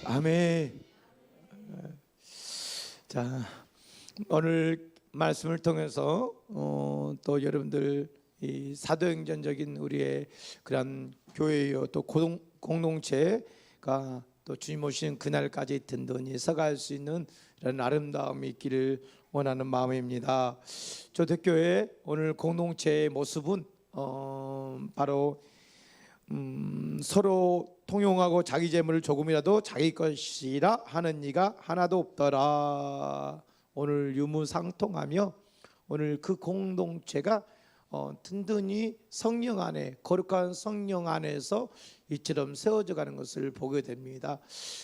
아멘. 자, 오늘 말씀을 통해서 또 여러분들 이 사도행전적인 우리의 그런 교회요 또 공동체가 또 주님 오시는 그날까지 든든히 서갈 수 있는 이런 아름다움이 있기를 원하는 마음입니다. 조대교회 오늘 공동체의 모습은 바로 서로 통용하고 자기 재물을 조금이라도 자기 것이라 하는 이가 하나도 없더라. 오늘 유무상통하며 오늘 그 공동체가 든든히 성령 안에 거룩한 성령 안에서 이처럼 세워져 가는 것을 보게 됩니다.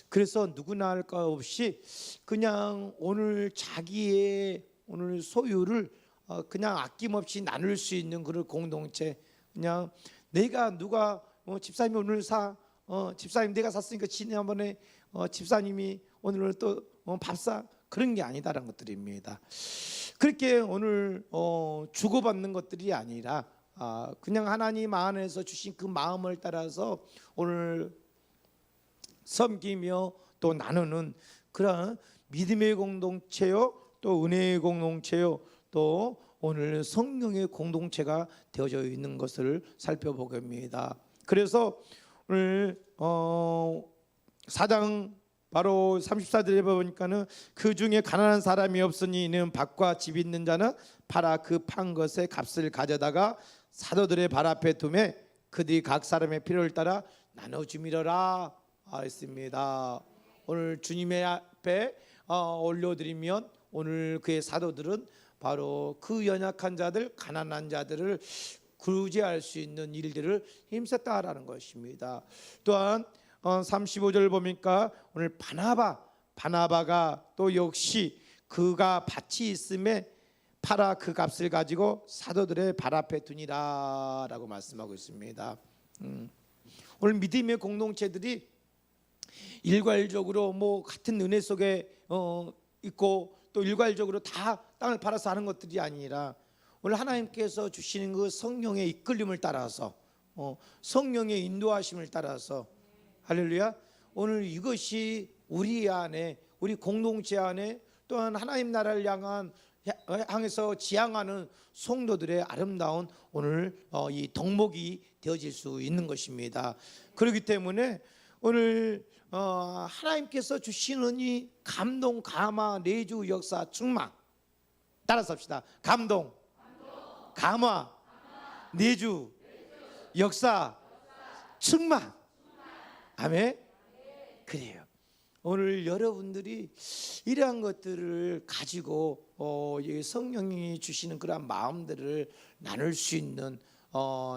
그래서 누구나 할 것 없이 그냥 오늘 자기의 오늘 소유를 그냥 아낌없이 나눌 수 있는 그런 공동체. 그냥 내가 누가 집사님이 오늘 집사님 내가 샀으니까 지난번에 집사님이 오늘 또 밥 사, 그런 게 아니다라는 것들입니다. 그렇게 오늘 주고받는 것들이 아니라 그냥 하나님 안에서 주신 그 마음을 따라서 오늘 섬기며 또 나누는 그런 믿음의 공동체요 또 은혜의 공동체요 또 오늘 성령의 공동체가 되어져 있는 것을 살펴보게 합니다. 그래서 오늘 4장 바로 34절에 보니까는 그 중에 가난한 사람이 없으니 이는 밭과 집 있는 자는 팔아 그 판 것의 값을 가져다가 사도들의 발 앞에 두매 그들이 각 사람의 필요를 따라 나눠주미러라 했습니다. 오늘 주님의 앞에 올려드리면 오늘 그의 사도들은 바로 그 연약한 자들, 가난한 자들을 구제할 수 있는 일들을 힘썼다라는 것입니다. 또한 35절 보니까 오늘 바나바가 또 역시 그가 밭이 있음에 팔아 그 값을 가지고 사도들의 발 앞에 두니라라고 말씀하고 있습니다. 오늘 믿음의 공동체들이 일괄적으로 같은 은혜 속에 있고 또 일괄적으로 다 땅을 팔아서 하는 것들이 아니라 오늘 하나님께서 주시는 그 성령의 이끌림을 따라서 성령의 인도하심을 따라서 할렐루야. 오늘 이것이 우리 안에 우리 공동체 안에 또한 하나님 나라를 향해서 지향하는 성도들의 아름다운 오늘 이 덕목이 되어질 수 있는 것입니다. 그렇기 때문에 오늘 하나님께서 주시는 이 감동, 감화, 내주, 역사, 충만 따라서 합시다. 감동, 감화, 내주, 역사, 충만. 아멘. 그래요. 오늘 여러분들이 이러한 것들을 가지고 성령이 주시는 그러한 마음들을 나눌 수 있는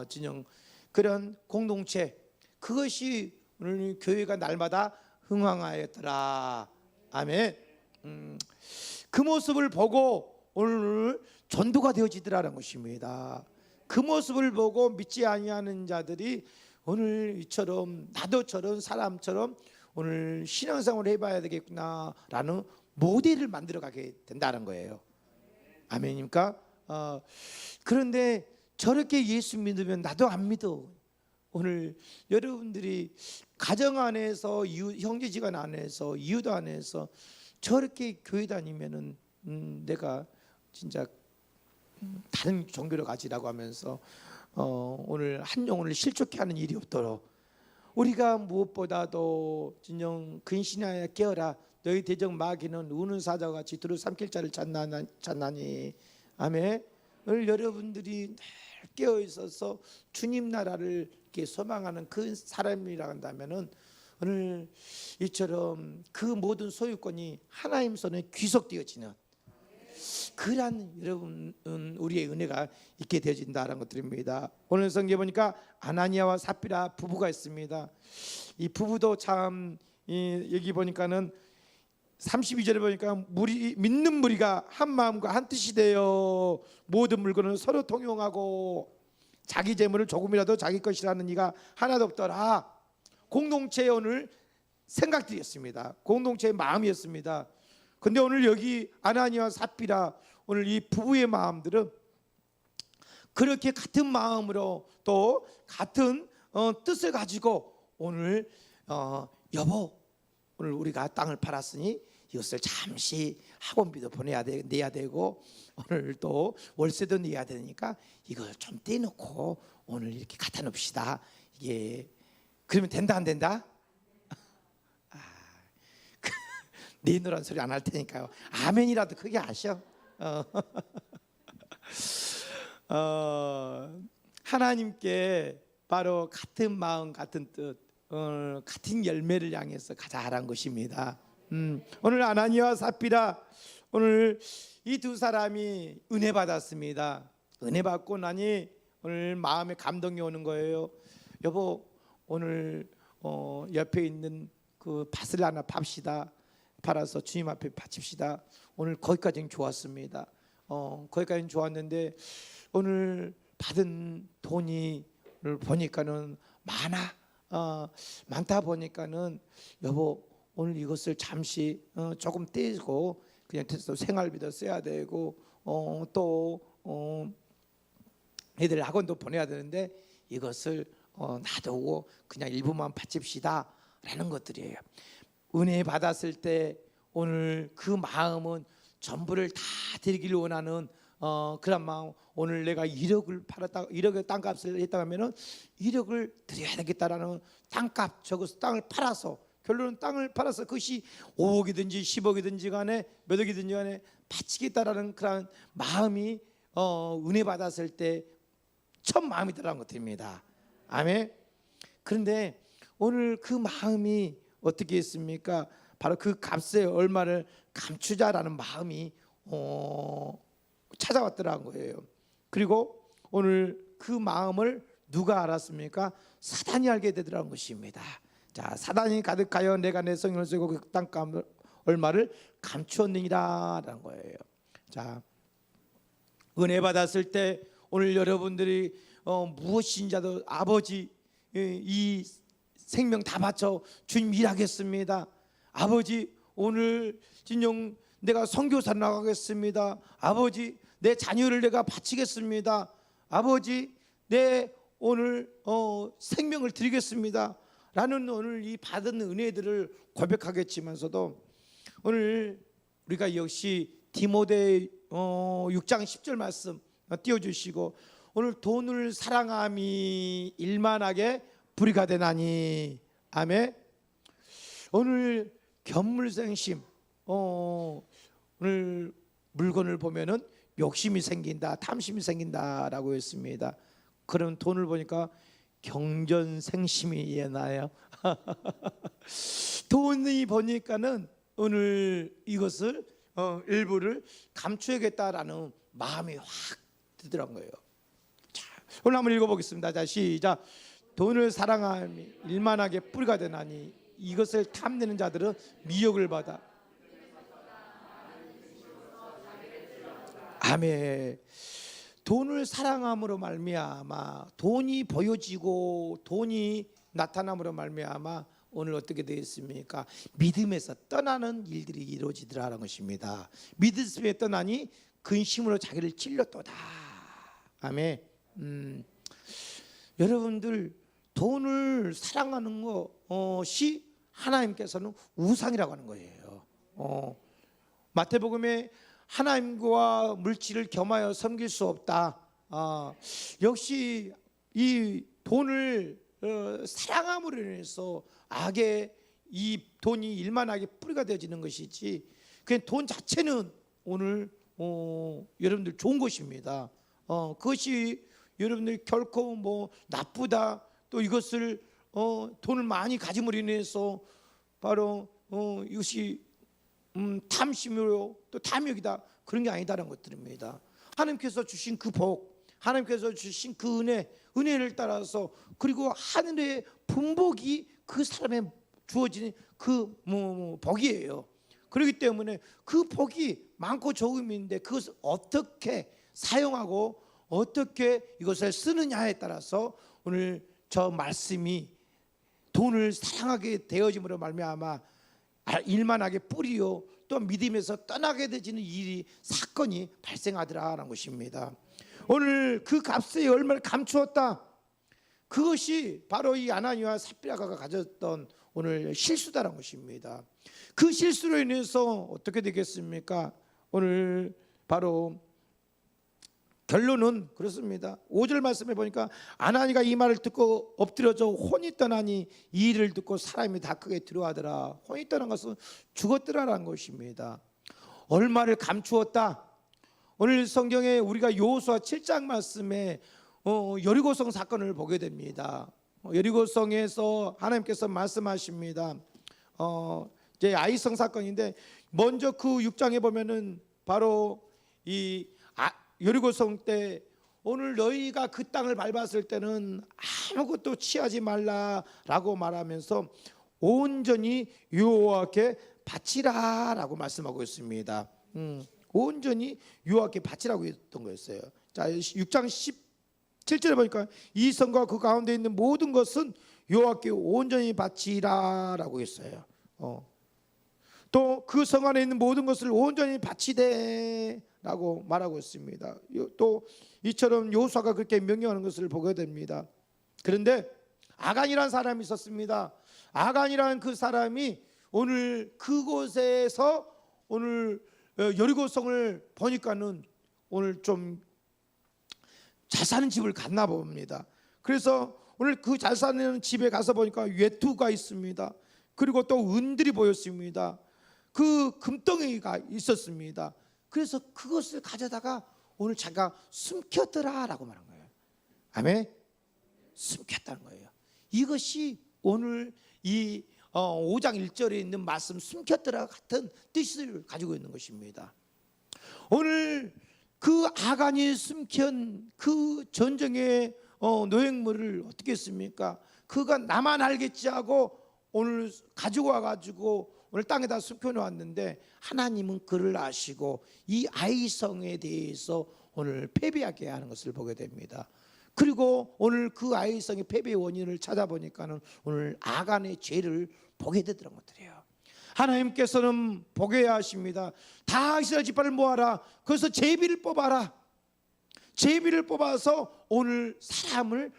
진영 그런 공동체, 그것이 오늘 교회가 날마다 흥황하였더라. 아멘. 그 모습을 보고 오늘 전도가 되어지더라는 것입니다. 그 모습을 보고 믿지 아니하는 자들이 오늘 이처럼 나도 저런 사람처럼 오늘 신앙생활을 해봐야 되겠구나라는 모델을 만들어가게 된다는 거예요. 아멘입니까? 그런데 저렇게 예수 믿으면 나도 안 믿어. 오늘 여러분들이 가정 안에서 형제지간 안에서 이웃 안에서 저렇게 교회 다니면은 내가 진짜 다른 종교를 가지라고 하면서 오늘 한 영혼을 실족해 하는 일이 없도록 우리가 무엇보다도 진정 근신하여 깨어라. 너희 대적 마귀는 우는 사자와 같이 두루 삼킬 자를 찾나니. 아멘. 오늘 여러분들이 늘 깨어 있어서 주님 나라를 이렇게 소망하는 그 사람이라 한다면은 오늘 이처럼 그 모든 소유권이 하나님 손에 귀속되어지는 그러한 여러분 우리의 은혜가 있게 되어진다는 것들입니다. 오늘 성경에 보니까 아나니아와 삽비라 부부가 있습니다. 이 부부도 참 여기 보니까는 32절에 보니까 믿는 무리가 한 마음과 한 뜻이 되어 모든 물건을 서로 통용하고 자기 재물을 조금이라도 자기 것이라는 이가 하나도 없더라. 공동체의 오늘 생각들이었습니다. 공동체의 마음이었습니다. 근데 오늘 여기 아나니아와 삽비라 오늘 이 부부의 마음들은 그렇게 같은 마음으로 또 같은 뜻을 가지고 오늘 여보 오늘 우리가 땅을 팔았으니 이것을 잠시 학원비도 내야 되고 오늘 또 월세도 내야 되니까 이걸 좀 떼놓고 오늘 이렇게 갖다 놓읍시다. 이게 그러면 된다 안 된다? 내놓으란 소리 안 할 테니까요. 아멘이라도 크게 하셔. 하나님께 바로 같은 마음 같은 뜻 같은 열매를 향해서 가자라는 것입니다. 오늘 아나니와 삽비라 오늘 이 두 사람이 은혜 받았습니다. 은혜 받고 나니 오늘 마음에 감동이 오는 거예요. 여보 오늘 옆에 있는 그 밭을 하나 팝시다. 팔아서 주님 앞에 바칩시다. 오늘 거기까지는 좋았습니다. 거기까지는 좋았는데 오늘 받은 돈이 오늘 보니까는 많다 보니까는 여보 오늘 이것을 잠시 조금 떼고 그냥 생활비도 써야 되고 또 애들 학원도 보내야 되는데 이것을 놔두고 그냥 일부만 바칩시다 라는 것들이에요. 은혜 받았을 때 오늘 그 마음은 전부를 다 드리기를 원하는 그런 마음. 오늘 내가 1억을 팔았다, 1억의 땅값을 했다 하면은 1억을 드려야 되겠다라는 땅값, 저것을 땅을 팔아서 결론은 땅을 팔아서 그것이 5억이든지 10억이든지 간에 몇 억이든지 간에 바치겠다라는 그런 마음이 은혜 받았을 때 첫 마음이더라는 것입니다. 아멘. 그런데 오늘 그 마음이 어떻게 했습니까? 바로 그 값의 얼마를 감추자라는 마음이 찾아왔더라는 거예요. 그리고 오늘 그 마음을 누가 알았습니까? 사단이 알게 되더라는 것입니다. 자, 사단이 가득하여 내가 내 성령을 쓰고 그 땅값 얼마를 감추었느니라라는 거예요. 자, 은혜 받았을 때 오늘 여러분들이 무엇인지도 아버지 이 생명 다 바쳐 주님 일하겠습니다. 아버지 오늘 진영 내가 선교사 나가겠습니다. 아버지 내 자녀를 내가 바치겠습니다. 아버지 내 오늘 생명을 드리겠습니다 라는 오늘 이 받은 은혜들을 고백하겠지만서도 오늘 우리가 역시 디모데 6장 10절 말씀 띄워주시고 오늘 돈을 사랑함이 일만하게 불의가 되나니 아멘. 오늘 견물생심 오늘 물건을 보면은 욕심이 생긴다 탐심이 생긴다라고 했습니다. 그런 돈을 보니까 경전생심이 나요. 돈이 보니까는 오늘 이것을 일부를 감추어야겠다라는 마음이 확 드더란 거예요. 자, 오늘 한번 읽어보겠습니다. 자, 시작. 돈을 사랑함이 일만하게 뿌리가 되나니 이것을 탐내는 자들은 미혹을 받아. 아멘. 돈을 사랑함으로 말미암아 돈이 보여지고 돈이 나타남으로 말미암아 오늘 어떻게 되었습니까? 믿음에서 떠나는 일들이 이루어지더라는 것입니다. 믿음에 떠나니 근심으로 자기를 찔렀도다. 아멘. 여러분들 돈을 사랑하는 것이 하나님께서는 우상이라고 하는 거예요. 마태복음에 하나님과 물질을 겸하여 섬길 수 없다. 역시 이 돈을 사랑함으로 인해서 악의 이 돈이 일만하게 뿌리가 되어지는 것이지 그냥 돈 자체는 오늘 여러분들 좋은 것입니다. 그것이 여러분들 결코 뭐 나쁘다 또 이것을 돈을 많이 가짐으로 인해서 바로 이것이 탐심으로 또 탐욕이다 그런 게 아니다라는 것들입니다. 하나님께서 주신 그 복, 하나님께서 주신 그 은혜를 따라서 그리고 하늘의 분복이 그 사람에 주어지는 그 복이에요. 그렇기 때문에 그 복이 많고 적음인데 그것을 어떻게 사용하고 어떻게 이것을 쓰느냐에 따라서 오늘 저 말씀이 돈을 사랑하게 되어짐으로 말미암아 일만하게 뿌리요 또 믿음에서 떠나게 되지는 일이 사건이 발생하더라라는 것입니다. 오늘 그 값의 얼마를 감추었다. 그것이 바로 이 아나니와 삽비라가 가졌던 오늘 실수다라는 것입니다. 그 실수로 인해서 어떻게 되겠습니까? 오늘 바로 결론은 그렇습니다. 5절 말씀해 보니까 아나니가 이 말을 듣고 엎드려져 혼이 떠나니 이 일을 듣고 사람이 다 크게 두려워하더라. 혼이 떠난 것은 죽었더라라는 것입니다. 얼마를 감추었다. 오늘 성경에 우리가 여호수아 7장 말씀에 여리고성 사건을 보게 됩니다. 여리고성에서 하나님께서 말씀하십니다. 이제 아이성 사건인데 먼저 그 6장에 보면은 바로 이 여리고성 때 오늘 너희가 그 땅을 밟았을 때는 아무것도 취하지 말라라고 말하면서 온전히 여호와께 바치라라고 말씀하고 있습니다. 온전히 여호와께 바치라고 했던 거였어요. 자, 6장 17절에 보니까 이 성과 그 가운데 있는 모든 것은 여호와께 온전히 바치라라고 했어요. 또 그 성 안에 있는 모든 것을 온전히 바치되라고 말하고 있습니다. 또 이처럼 여호수아가 그렇게 명령하는 것을 보게 됩니다. 그런데 아간이라는 사람이 있었습니다. 아간이라는 그 사람이 오늘 그곳에서 오늘 여리고성을 보니까는 오늘 좀 잘 사는 집을 갔나 봅니다. 그래서 오늘 그 잘 사는 집에 가서 보니까 외투가 있습니다. 그리고 또 은들이 보였습니다. 그 금덩이가 있었습니다. 그래서 그것을 가져다가 오늘 자기가 숨겼더라라고 말한 거예요. 아멘. 숨겼다는 거예요. 이것이 오늘 이 5장 1절에 있는 말씀 숨겼더라 같은 뜻을 가지고 있는 것입니다. 오늘 그 아간이 숨긴 그 전쟁의 노획물을 어떻게 했습니까? 그가 나만 알겠지 하고 오늘 가지고 와가지고 오늘 땅에다 숨겨놓았는데 하나님은 그를 아시고 이 아이성에 대해서 오늘 패배하게 하는 것을 보게 됩니다. 그리고 오늘 그 아이성의 패배의 원인을 찾아보니까는 오늘 아간의 죄를 보게 되더란 것들이에요. 하나님께서는 보게 하십니다. 다 이스라엘 지파를 모아라. 그래서 제비를 뽑아라. 제비를 뽑아서 오늘 사람을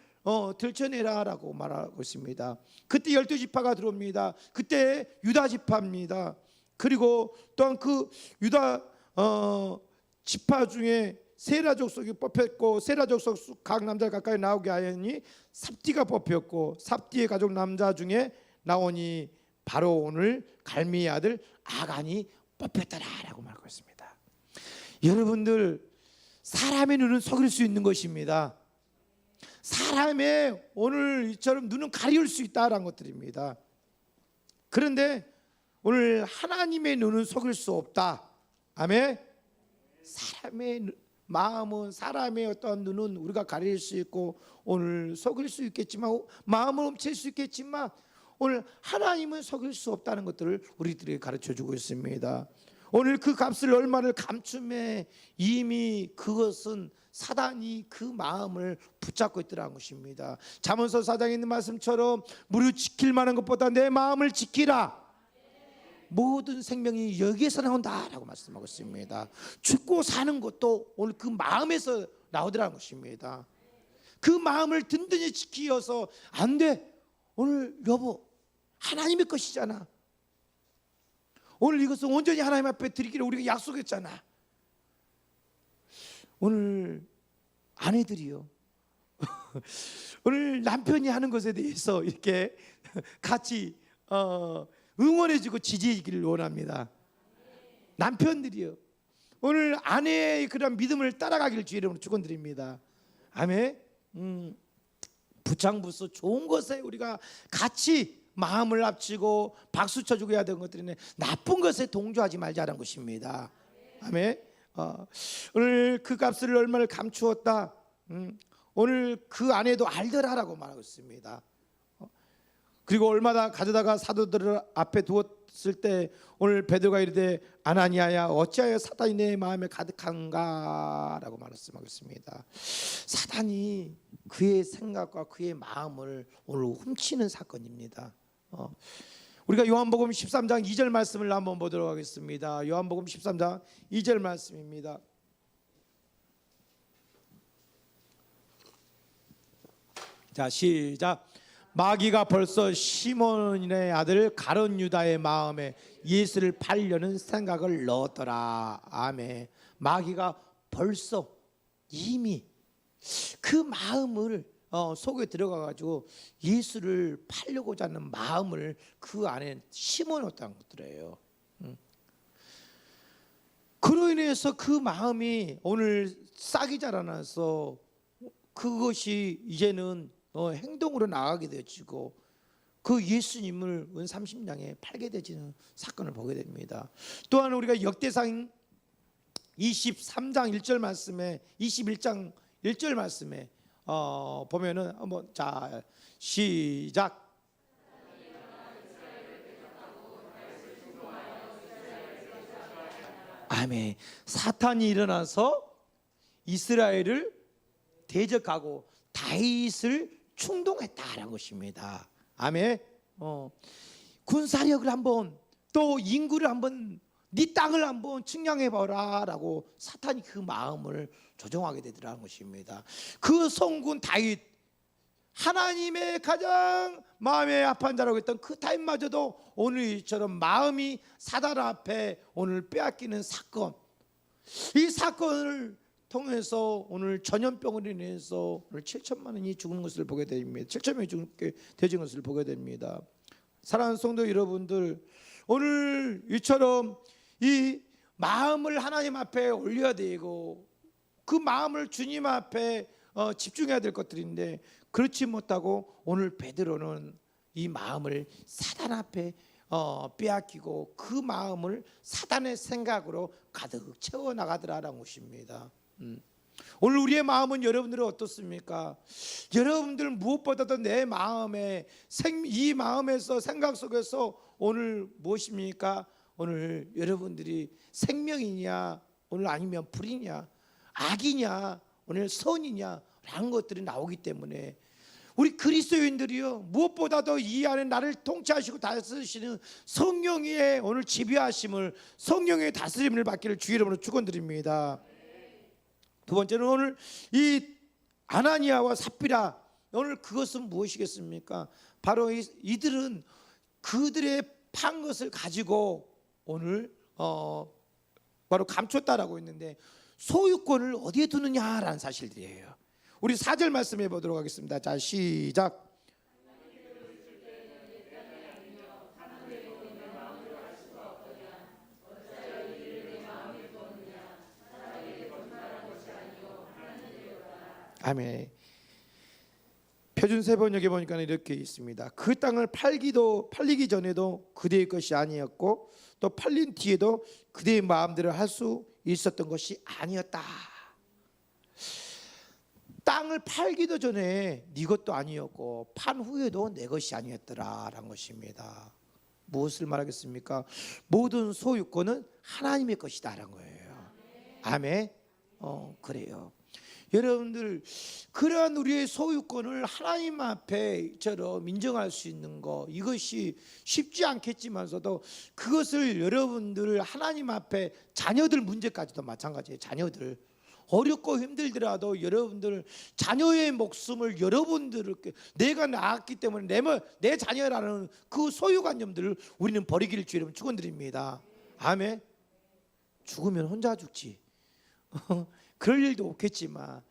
들춰내라라고 말하고 있습니다. 그때 12지파가 들어옵니다. 그때 유다 지파입니다. 그리고 또한 그 유다 지파 중에 세라 족속이 뽑혔고 세라 족속 각 남자 가까이 나오게 하였니 삽디가 뽑혔고 삽디의 가족 남자 중에 나오니 바로 오늘 갈미의 아들 아간이 뽑혔더라라고 말하고 있습니다. 여러분들 사람의 눈은 속일 수 있는 것입니다. 사람의 오늘 이처럼 눈은 가리울 수 있다라는 것들입니다. 그런데 오늘 하나님의 눈은 속일 수 없다. 아멘. 사람의 마음은 사람의 어떤 눈은 우리가 가릴 수 있고 오늘 속일 수 있겠지만 마음을 훔칠 수 있겠지만 오늘 하나님은 속일 수 없다는 것들을 우리들에게 가르쳐주고 있습니다. 오늘 그 값을 얼마를 감춤에 이미 그것은 사단이 그 마음을 붙잡고 있더라는 것입니다. 잠언서 4장에 있는 말씀처럼 무릇 지킬 만한 것보다 내 마음을 지키라. 모든 생명이 여기에서 나온다라고 말씀하고 있습니다. 죽고 사는 것도 오늘 그 마음에서 나오더라는 것입니다. 그 마음을 든든히 지키어서 안 돼. 오늘 여보 하나님의 것이잖아. 오늘 이것은 온전히 하나님 앞에 드리기를 우리가 약속했잖아. 오늘 아내들이요 오늘 남편이 하는 것에 대해서 이렇게 같이 응원해주고 지지해주기를 원합니다. 남편들이요 오늘 아내의 그런 믿음을 따라가기를 주의 이름으로 축원드립니다. 아멘. 부창부수 좋은 것에 우리가 같이 마음을 합치고 박수 쳐주고 해야 되는 것들이네. 나쁜 것에 동조하지 말자는 것입니다. 아멘. 오늘 그 값을 얼마를 감추었다. 오늘 그 아내도 알더라라고 말하고 있습니다. 그리고 얼마나 가져다가 사도들 앞에 두었을 때 오늘 베드로가 이르되 아나니아야 어찌하여 사단이 내 마음에 가득한가라고 말씀하고 있습니다. 사단이 그의 생각과 그의 마음을 오늘 훔치는 사건입니다. 우리가 요한복음 13장 2절 말씀을 한번 보도록 하겠습니다. 요한복음 13장 2절 말씀입니다. 자, 시작. 마귀가 벌써 시몬의 아들 가룟 유다의 마음에 예수를 팔려는 생각을 넣었더라. 아멘. 마귀가 벌써 이미 그 마음을 속에 들어가가지고 예수를 팔려고자 하는 마음을 그 안에 심어놓았다는 것들이에요. 그로 인해서 그 마음이 오늘 싹이 자라나서 그것이 이제는 행동으로 나가게 되어지고 그 예수님을 은 30냥에 팔게 되지는 사건을 보게 됩니다. 또한 우리가 역대상 23장 1절 말씀에 21장 1절 말씀에 보면은 한번 자 시작. 아멘. 사탄이 일어나서 이스라엘을 대적하고 다윗을 충동했다라는 것입니다. 아멘. 군사력을 한번 또 인구를 한번 네 땅을 한번 측량해 봐라라고 사탄이 그 마음을 조종하게 되더라는 것입니다. 그 성군 다윗, 하나님의 가장 마음에 합한 자라고 했던 그 다윗마저도 오늘 이처럼 마음이 사단 앞에 오늘 빼앗기는 사건, 이 사건을 통해서 오늘 전염병으로 인해서 오늘 7천만 원이 죽은 것을 보게 됩니다. 7천 명이 죽게 되진 것을 보게 됩니다. 사랑하는 성도 여러분들, 오늘 이처럼 이 마음을 하나님 앞에 올려야 되고 그 마음을 주님 앞에 집중해야 될 것들인데 그렇지 못하고 오늘 베드로는 이 마음을 사단 앞에 빼앗기고 그 마음을 사단의 생각으로 가득 채워나가더라라는 것입니다. 오늘 우리의 마음은 여러분들은 어떻습니까? 여러분들 무엇보다도 내 마음에 이 마음에서 생각 속에서 오늘 무엇입니까? 오늘 여러분들이 생명이냐 오늘 아니면 불이냐 악이냐 오늘 선이냐 라는 것들이 나오기 때문에 우리 그리스도인들이요 무엇보다도 이 안에 나를 통치하시고 다스리시는 성령의 오늘 지배하심을 성령의 다스림을 받기를 주의 이름으로 축원드립니다. 두 번째는 오늘 이 아나니아와 삽비라 오늘 그것은 무엇이겠습니까? 바로 이들은 그들의 판 것을 가지고 오늘 바로 감췄다라고 했는데 소유권을 어디에 두느냐라는 사실들이에요. 우리 4절 말씀해 보도록 하겠습니다. 자 시작. 아멘. 표준 세번역에 보니까 이렇게 있습니다. 그 땅을 팔리기 전에도 그대의 것이 아니었고 또 팔린 뒤에도 그대의 마음대로 할 수 있었던 것이 아니었다. 땅을 팔기도 전에 네 것도 아니었고 판 후에도 내 것이 아니었더라라는 것입니다. 무엇을 말하겠습니까? 모든 소유권은 하나님의 것이다라는 거예요. 아멘. 그래요. 여러분들 그러한 우리의 소유권을 하나님 앞에처럼 인정할 수 있는 거 이것이 쉽지 않겠지만서도 그것을 여러분들 하나님 앞에 자녀들 문제까지도 마찬가지예요. 자녀들 어렵고 힘들더라도 여러분들 자녀의 목숨을 여러분들께 내가 낳았기 때문에 내 자녀라는 그 소유관념들을 우리는 버리기를 주의 이름으로 축원드립니다. 아멘. 죽으면 혼자 죽지. 그럴 일도 없겠지만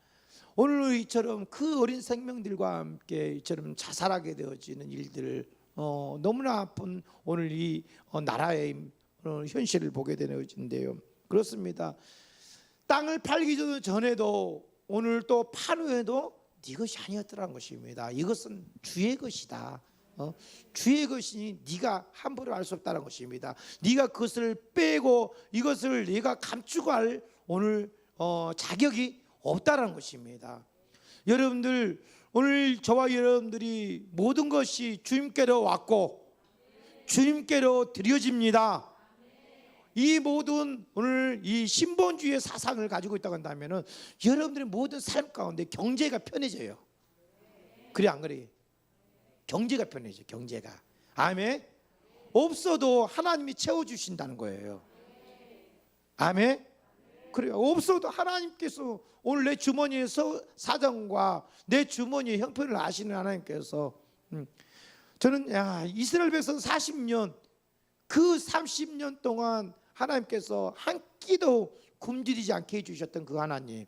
오늘 이처럼 그 어린 생명들과 함께 이처럼 자살하게 되어지는 일들을 너무나 아픈 오늘 이 나라의 현실을 보게 되는데요. 그렇습니다. 땅을 팔기 전에도 오늘 또 판 후에도 네 것이 아니었더라는 것입니다. 이것은 주의 것이다. 주의 것이니 네가 함부로 할 수 없다는 것입니다. 네가 그것을 빼고 이것을 네가 감추고 할 오늘 자격이 없다는 것입니다. 여러분들 오늘 저와 여러분들이 모든 것이 주님께로 왔고 주님께로 드려집니다. 이 모든 오늘 이 신본주의의 사상을 가지고 있다고 한다면은 여러분들의 모든 삶 가운데 경제가 편해져요. 그래 안 그래? 경제가 편해져. 경제가. 아멘. 없어도 하나님이 채워주신다는 거예요. 아멘. 그래요. 없어도 하나님께서 오늘 내 주머니의 사정과 내 주머니의 형편을 아시는 하나님께서 저는 이스라엘 백성 40년, 그 30년 동안 하나님께서 한 끼도 굶주리지 않게 해주셨던 그 하나님,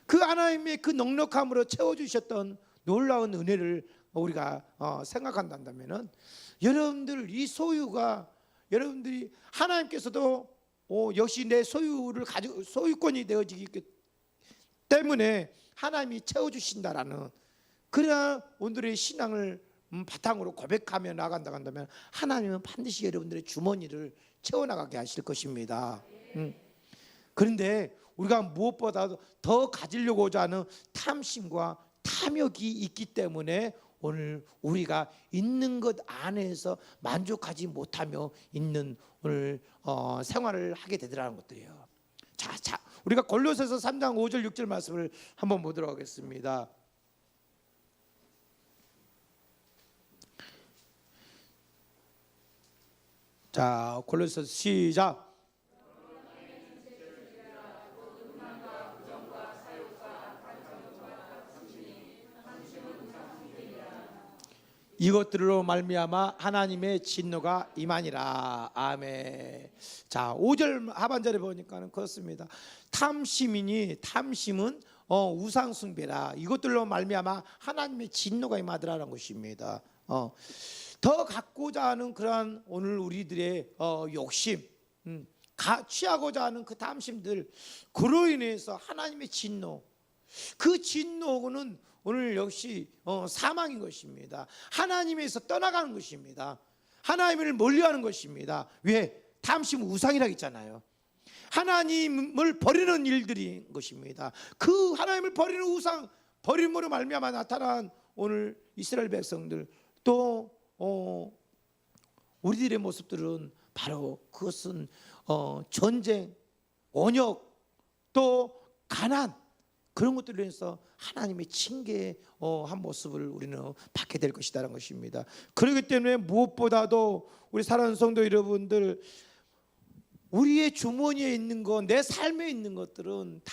그 하나님의 그 넉넉함으로 채워주셨던 놀라운 은혜를 우리가 생각한다면은, 여러분들 이 소유가, 여러분들이 하나님께서도 역시 내 소유를 가지고 소유권이 되어지기 때문에 하나님이 채워주신다라는, 그래야 오늘의 신앙을 바탕으로 고백하며 나간다 한다면 하나님은 반드시 여러분들의 주머니를 채워나가게 하실 것입니다. 그런데 우리가 무엇보다도 더 가지려고자 하는 탐심과 탐욕이 있기 때문에 오늘 우리가 있는 것 안에서 만족하지 못하며 있는 오늘 생활을 하게 되더라는 것들이에요. 자, 우리가 골로새서 3장 5절 6절 말씀을 한번 보도록 하겠습니다. 자, 골로새서 시작. 이것들로 말미암아 하나님의 진노가 임하니라. 아멘. 자, 5절 하반절에 보니까는 그렇습니다. 탐심은 우상 숭배라. 이것들로 말미암아 하나님의 진노가 임하더라는 것입니다. 더 갖고자 하는 그러한 오늘 우리들의 욕심, 취하고자 하는 그 탐심들, 그로 인해서 하나님의 진노, 그 진노는 오늘 역시 사망인 것입니다. 하나님에서 떠나가는 것입니다. 하나님을 멀리하는 것입니다. 왜? 탐심은 우상이라고 했잖아요. 하나님을 버리는 일들인 것입니다. 그 하나님을 버리는 우상, 버림으로 말미암아 나타난 오늘 이스라엘 백성들, 또 우리들의 모습들은 바로 그것은 전쟁, 원역, 또 가난, 그런 것들로 해서 하나님의 징계한 모습을 우리는 받게 될 것이라는 것입니다. 그렇기 때문에 무엇보다도 우리 사랑하는 성도 여러분들, 우리의 주머니에 있는 것, 내 삶에 있는 것들은 다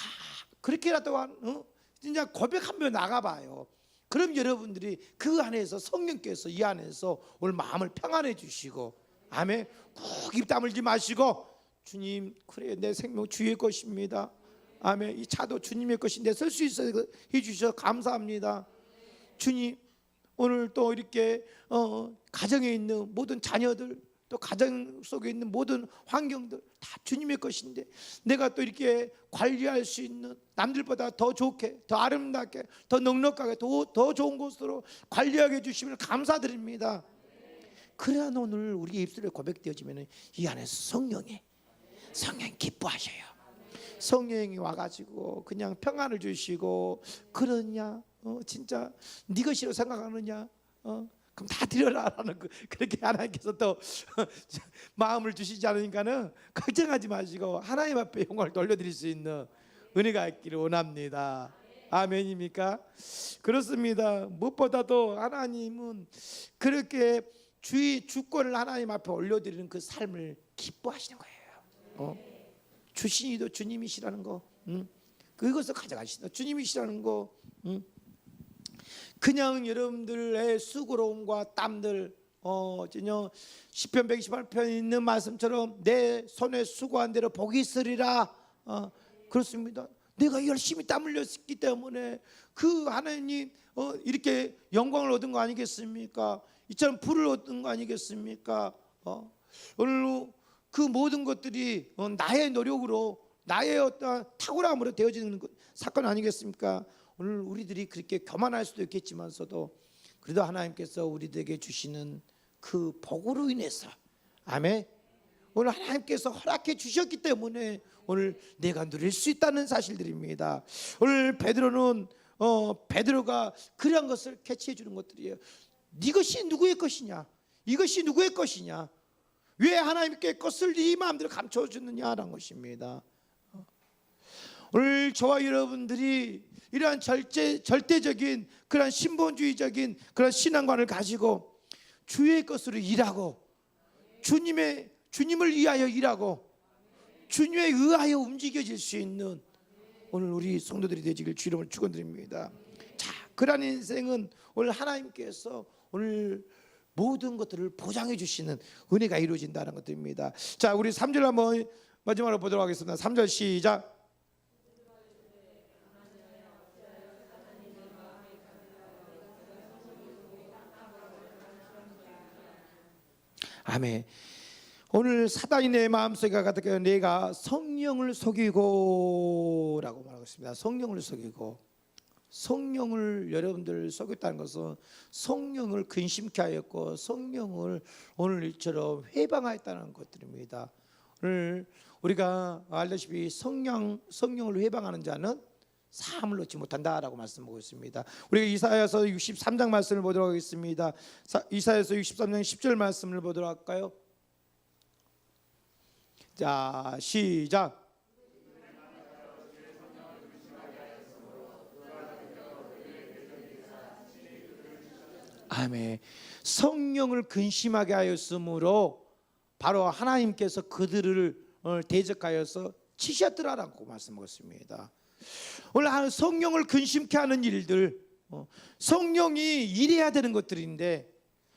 그렇게라도 진짜 고백하며 나가봐요. 그럼 여러분들이 그 안에서 성령께서 이 안에서 오늘 마음을 평안해 주시고, 아멘, 꼭 입 다물지 마시고, 주님, 그래 내 생명 주의 것입니다. 아멘. 이 차도 주님의 것인데 쓸 수 있어야 해주셔서 감사합니다. 주님, 오늘 또 이렇게 가정에 있는 모든 자녀들, 또 가정 속에 있는 모든 환경들 다 주님의 것인데 내가 또 이렇게 관리할 수 있는, 남들보다 더 좋게, 더 아름답게, 더 넉넉하게, 더 좋은 곳으로 관리하게 해주심을 감사드립니다. 그래야 오늘 우리 입술에 고백되어지면 이 안에서 성령이 기뻐하셔요. 성령이 와가지고 그냥 평안을 주시고, 그러냐, 진짜 네 것이라고 생각하느냐, 그럼 다 드려라라는 그렇게 하나님께서 또 마음을 주시지 않으니까는 걱정하지 마시고 하나님 앞에 영광을 돌려드릴 수 있는 은혜가 있기를 원합니다. 아멘입니까? 그렇습니다. 무엇보다도 하나님은 그렇게 주권을 하나님 앞에 올려드리는 그 삶을 기뻐하시는 거예요. 주신이도 주님이시라는 거, 그것을 가져가시다. 주님이시라는 거, 그냥 여러분들의 수고로움과 땀들, 시편 128편에 있는 말씀처럼 내 손에 수고한 대로 복이 있으리라. 그렇습니다. 내가 열심히 땀 흘렸기 때문에 그 하나님 이렇게 영광을 얻은 거 아니겠습니까? 이처럼 부를 얻은 거 아니겠습니까? 오늘 그 모든 것들이 나의 노력으로, 나의 어떤 탁월함으로 되어지는 사건 아니겠습니까? 오늘 우리들이 그렇게 교만할 수도 있겠지만서도 그래도 하나님께서 우리들에게 주시는 그 복으로 인해서, 아멘, 오늘 하나님께서 허락해 주셨기 때문에 오늘 내가 누릴 수 있다는 사실들입니다. 오늘 베드로가 그런 것을 캐치해 주는 것들이에요. 이것이 누구의 것이냐, 이것이 누구의 것이냐, 왜 하나님께 것을 네 마음대로 감춰주느냐라는 것입니다. 오늘 저와 여러분들이 이러한 절대적인 그런 신본주의적인 그런 신앙관을 가지고 주의 것으로 일하고, 주님을 위하여 일하고, 주님에 의하여 움직여질 수 있는 오늘 우리 성도들이 되시길 주 이름으로 축원드립니다. 자, 그러한 인생은 오늘 하나님께서 오늘 모든 것들을 보장해 주시는 은혜가 이루어진다는 것입니다. 자, 우리 3절 한번 마지막으로 보도록 하겠습니다. 3절 시작. 아멘. 오늘 사단이 내 마음속에 가득해 내가 성령을 속이고 라고 말하고 있습니다. 성령을 속이고, 성령을 여러분들 속였다는 것은 성령을 근심케 하였고 성령을 오늘 일처럼 회방하였다는 것들입니다. 오늘 우리가 알다시피 성령을 회방하는 자는 사함을 얻지 못한다라고 말씀하고 있습니다. 우리가 이사야서 63장 말씀을 보도록 하겠습니다. 이사야서 63장 10절 말씀을 보도록 할까요? 자, 시작. 아멘. 성령을 근심하게 하였으므로 바로 하나님께서 그들을 대적하여서 치셨더라라고 말씀하셨습니다. 오늘 성령을 근심케 하는 일들, 성령이 일해야 되는 것들인데,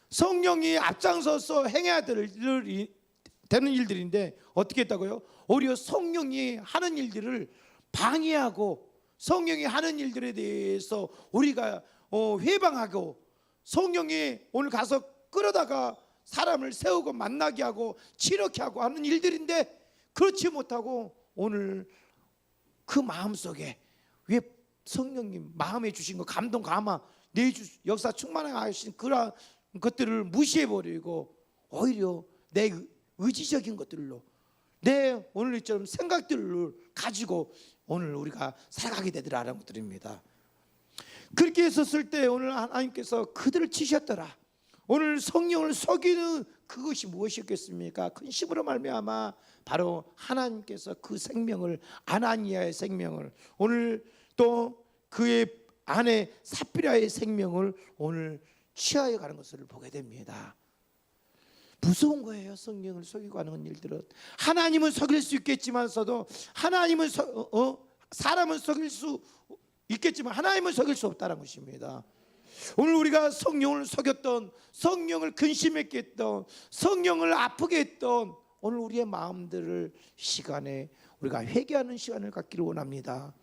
성령이 앞장서서 행해야 되는 일들인데 어떻게 했다고요? 오히려 성령이 하는 일들을 방해하고 성령이 하는 일들에 대해서 우리가 회방하고, 성령이 오늘 가서 끌어다가 사람을 세우고 만나게 하고 치료케 하고 하는 일들인데 그렇지 못하고 오늘 그 마음속에 왜 성령님 마음에 주신 거 감동 감화 내 역사 충만하신 그런 것들을 무시해버리고 오히려 내 의지적인 것들로 내 오늘 이처럼 생각들을 가지고 오늘 우리가 살아가게 되더라라는 것들입니다. 그렇게 했었을 때 오늘 하나님께서 그들을 치셨더라. 오늘 성령을 속이는 그것이 무엇이었겠습니까? 근심으로 말미암아 바로 하나님께서 그 생명을, 아나니아의 생명을, 오늘 또 그의 아내 삽비라의 생명을 오늘 취하여 가는 것을 보게 됩니다. 무서운 거예요. 성령을 속이고 하는 일들은. 하나님은 속일 수 있겠지만서도 하나님은 사람은 속일 수 있겠지만 하나님은 속일 수 없다는 것입니다. 오늘 우리가 성령을 속였던, 성령을 근심했게 했던, 성령을 아프게 했던 오늘 우리의 마음들을 시간에 우리가 회개하는 시간을 갖기를 원합니다.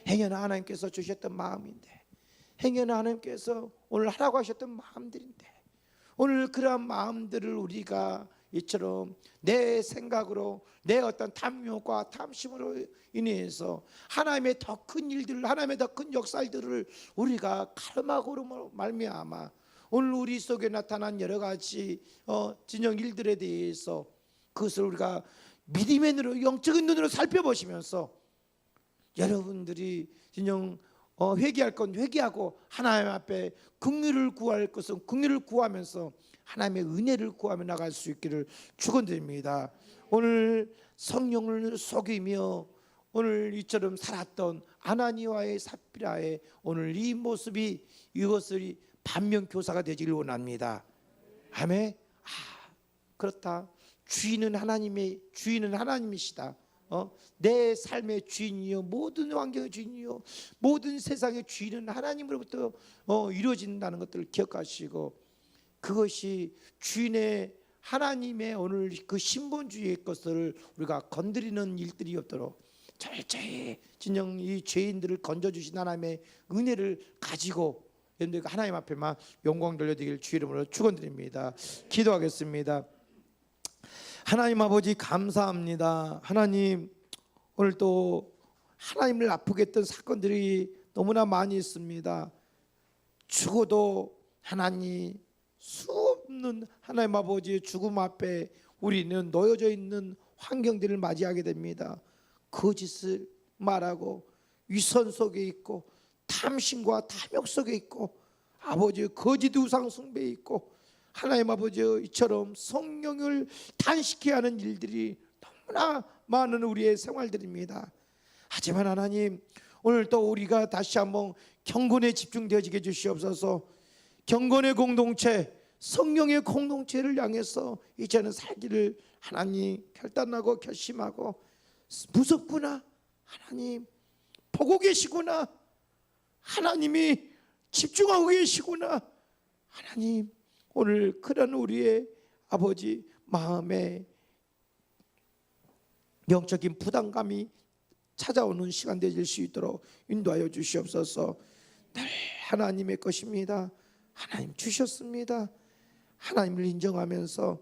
행여나 하나님께서 주셨던 마음인데, 행여나 하나님께서 오늘 하라고 하셨던 마음들인데, 오늘 그러한 마음들을 우리가 이처럼 내 생각으로, 내 어떤 탐욕과 탐심으로 인해서 하나님의 더 큰 일들을, 하나님의 더 큰 역사들을 우리가 가름하고로 말미암아 오늘 우리 속에 나타난 여러 가지 진영 일들에 대해서 그것을 우리가 믿음의 눈으로, 영적인 눈으로 살펴보시면서 여러분들이 진영 회개할 건 회개하고 하나님 앞에 긍휼을 구할 것은 긍휼을 구하면서 하나님의 은혜를 구하며 나갈 수 있기를 축원드립니다. 오늘 성령을 속이며 오늘 이처럼 살았던 아나니아의 삽비라의 오늘 이 모습이 이것을 반면교사가 되기를 원합니다. 아멘. 그렇다. 주인은 하나님이시다. 내 삶의 주인이요, 모든 환경의 주인이요, 모든 세상의 주인은 하나님으로부터 이루어진다는 것들을 기억하시고, 그것이 주인의 하나님의 오늘 그 신본주의의 것을 우리가 건드리는 일들이 없도록 철저히 진정 이 죄인들을 건져주신 하나님의 은혜를 가지고 여러분들 하나님 앞에만 영광 돌려드리길 주 이름으로 축원드립니다. 기도하겠습니다. 하나님 아버지 감사합니다. 하나님, 오늘 또 하나님을 아프게 했던 사건들이 너무나 많이 있습니다. 죽어도 하나님 수없는 하나님 아버지의 죽음 앞에 우리는 놓여져 있는 환경들을 맞이하게 됩니다. 거짓을 말하고 위선 속에 있고 탐심과 탐욕 속에 있고 아버지의 거짓 우상 숭배에 있고 하나님 아버지 이처럼 성령을 단식케 하는 일들이 너무나 많은 우리의 생활들입니다. 하지만 하나님, 오늘 또 우리가 다시 한번 경건에 집중되어지게 주시옵소서. 경건의 공동체, 성령의 공동체를 향해서 이제는 살기를 하나님 결단하고 결심하고, 무섭구나 하나님, 보고 계시구나 하나님이 집중하고 계시구나. 하나님, 오늘 그런 우리의 아버지 마음에 영적인 부담감이 찾아오는 시간 되실 수 있도록 인도하여 주시옵소서. 늘 하나님의 것입니다. 하나님 주셨습니다. 하나님을 인정하면서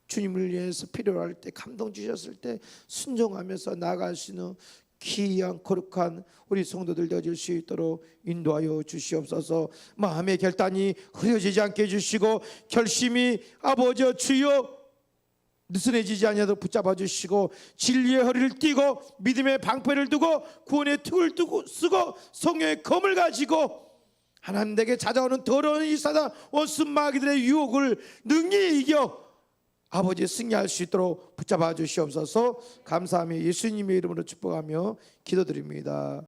주님을 위해서 필요로 할 때, 감동 주셨을 때 순종하면서 나아갈 수 있는 귀한 거룩한 우리 성도들 되어질 수 있도록 인도하여 주시옵소서. 마음의 결단이 흐려지지 않게 해주시고, 결심이 아버지 주여 느슨해지지 아니하도록 붙잡아 주시고, 진리의 허리를 띠고 믿음의 방패를 두고 구원의 툴을 쓰고 성령의 검을 가지고 하나님에게 찾아오는 더러운 이 사단 원수 마귀들의 유혹을 능히 이겨 아버지 승리할 수 있도록 붙잡아 주시옵소서. 감사하며 예수님의 이름으로 축복하며 기도드립니다.